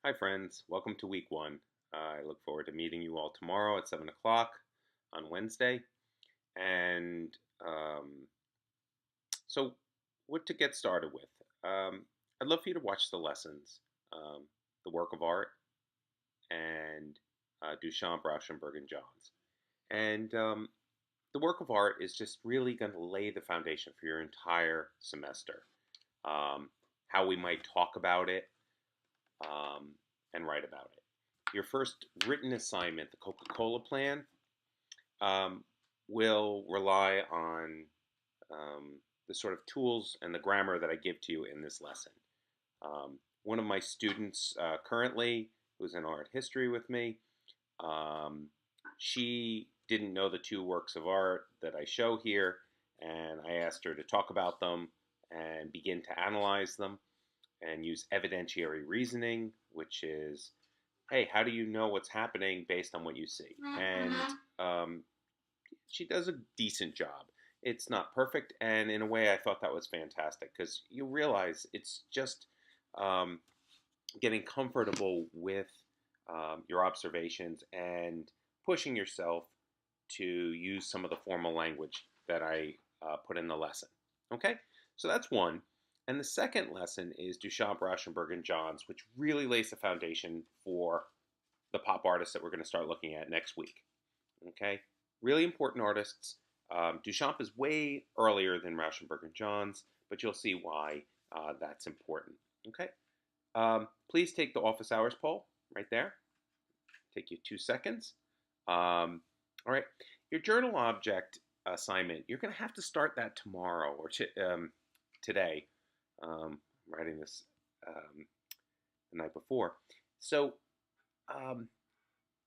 Hi, friends. Welcome to week one. I look forward to meeting you all tomorrow at 7 o'clock on Wednesday. And um, so, what to get started with? I'd love for you to watch the lessons, um, the work of art, and Duchamp, Rauschenberg, and Johns. And the work of art is just really going to lay the foundation for your entire semester. Um, how we might talk about it, um, and write about it. Your first written assignment, the Coca-Cola plan, um, will rely on the sort of tools and the grammar that I give to you in this lesson. One of my students currently, who's in art history with me, um, she didn't know the two works of art that I show here, and I asked her to talk about them and begin to analyze them and use evidentiary reasoning, which is, hey, how do you know what's happening based on what you see? And um, she does a decent job. It's not perfect, and in a way, I thought that was fantastic because you realize it's just um, getting comfortable with your observations and pushing yourself to use some of the formal language that I put in the lesson. Okay, so that's one. And the second lesson is Duchamp, Rauschenberg, and Johns, which really lays the foundation for the pop artists that we're going to start looking at next week. Okay, really important artists. Duchamp is way earlier than Rauschenberg and Johns, but you'll see why that's important. Okay, please take the office hours poll right there. Take you 2 seconds. All right, your journal object assignment, you're going to have to start that tomorrow or today. I'm writing this the night before. So um,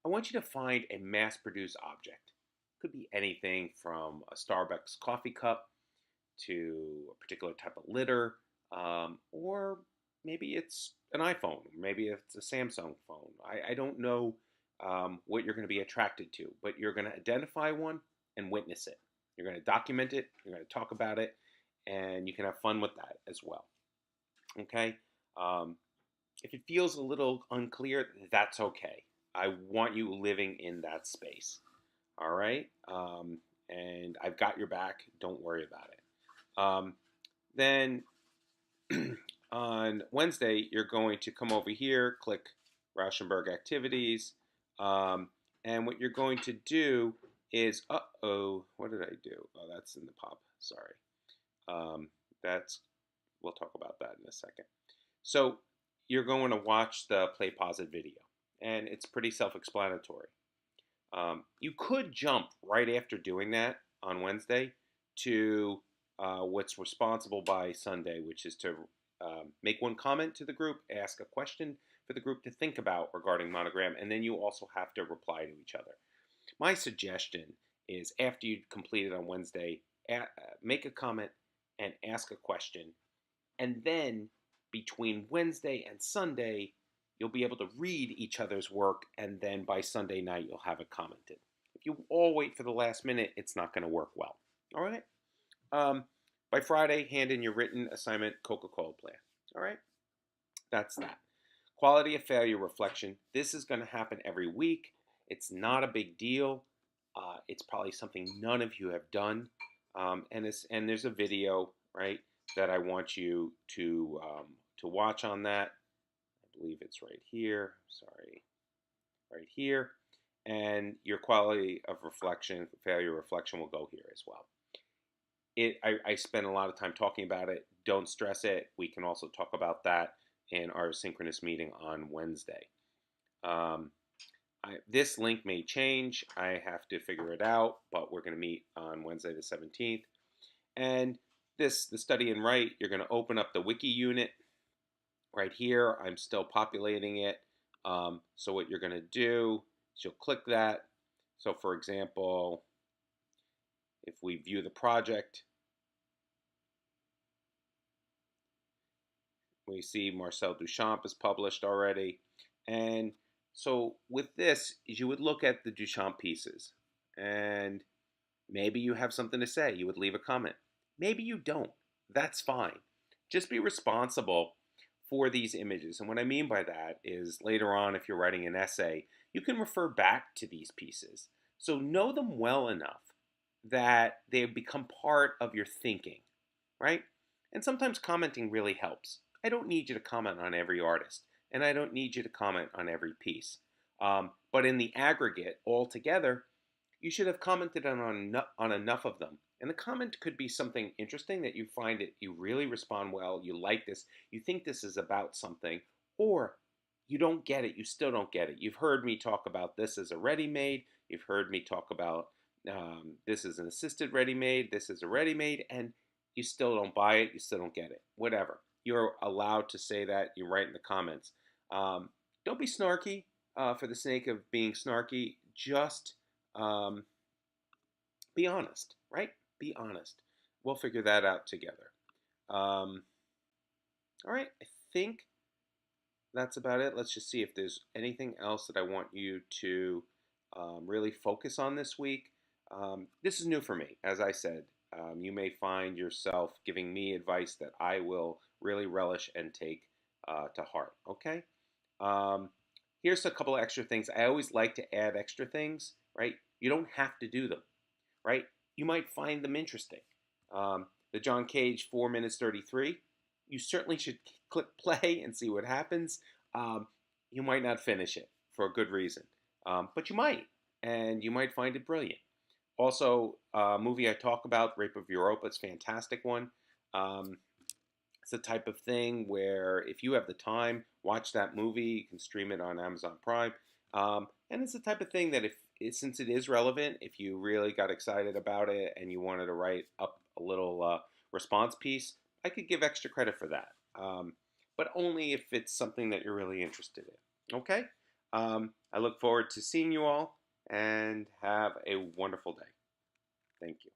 I want you to find a mass-produced object. It could be anything from a Starbucks coffee cup to a particular type of litter, or maybe it's an iPhone, maybe it's a Samsung phone. I don't know what you're going to be attracted to, but you're going to identify one and witness it. You're going to document it, you're going to talk about it, and you can have fun with that as well. Okay? Um, if it feels a little unclear, that's okay. I want you living in that space. All right? And I've got your back. Don't worry about it. Then on Wednesday, you're going to come over here, click Rauschenberg Activities, and what you're going to do is, what did I do? Oh, that's in the pop. Sorry. Um, that's we'll talk about that in a second. So you're going to watch the play pause it video, and it's pretty self-explanatory. You could jump right after doing that on Wednesday to what's responsible by Sunday, which is to make one comment to the group, ask a question for the group to think about regarding Monogram, and then you also have to reply to each other. My suggestion is after you complete it on Wednesday, make a comment and ask a question, and then between Wednesday and Sunday, you'll be able to read each other's work, and then by Sunday night, you'll have it commented. If you all wait for the last minute, it's not going to work well. All right? Um, by Friday, hand in your written assignment Coca-Cola plan. All right? That's that. Quality of failure reflection. This is going to happen every week. It's not a big deal. It's probably something none of you have done. And there's a video, right, that I want you to watch on that. I believe it's right here. Sorry, right here. And your quality of reflection, failure reflection will go here as well. I spend a lot of time talking about it. Don't stress it. We can also talk about that in our synchronous meeting on Wednesday. This link may change. I have to figure it out, but we're going to meet on Wednesday the 17th. And the study and write, you're going to open up the wiki unit right here. I'm still populating it. So what you're going to do is you'll click that. So for example, if we view the project, we see Marcel Duchamp is published already. And so with this, you would look at the Duchamp pieces, and maybe you have something to say. You would leave a comment. Maybe you don't. That's fine. Just be responsible for these images. And what I mean by that is later on, if you're writing an essay, you can refer back to these pieces. So know them well enough that they become part of your thinking, right? And sometimes commenting really helps. I don't need you to comment on every artist, and I don't need you to comment on every piece. But in the aggregate, altogether, you should have commented on enough of them. And the comment could be something interesting that you find it, you really respond well, you like this, you think this is about something, or you don't get it, you still don't get it. You've heard me talk about this as a ready-made, you've heard me talk about this is an assisted ready-made, this is a ready-made, and you still don't buy it, you still don't get it. Whatever. You're allowed to say that. You write in the comments. Um, don't be snarky for the sake of being snarky. Just um, be honest, right? Be honest. We'll figure that out together. Um, all right. I think that's about it. Let's just see if there's anything else that I want you to really focus on this week. This is new for me. As I said, you may find yourself giving me advice that I will really relish and take to heart. Okay? Um, Here's a couple of extra things. I always like to add extra things, right? You don't have to do them, right? You might find them interesting. The John Cage 4 minutes 33, you certainly should click play and see what happens. Um, you might not finish it for a good reason, but you might, and you might find it brilliant. Also, a movie I talk about, Rape of Europa, it's a fantastic one. Um, it's the type of thing where if you have the time, watch that movie. You can stream it on Amazon Prime. And it's the type of thing that since it is relevant, if you really got excited about it and you wanted to write up a little response piece, I could give extra credit for that. But only if it's something that you're really interested in. Okay? I look forward to seeing you all and have a wonderful day. Thank you.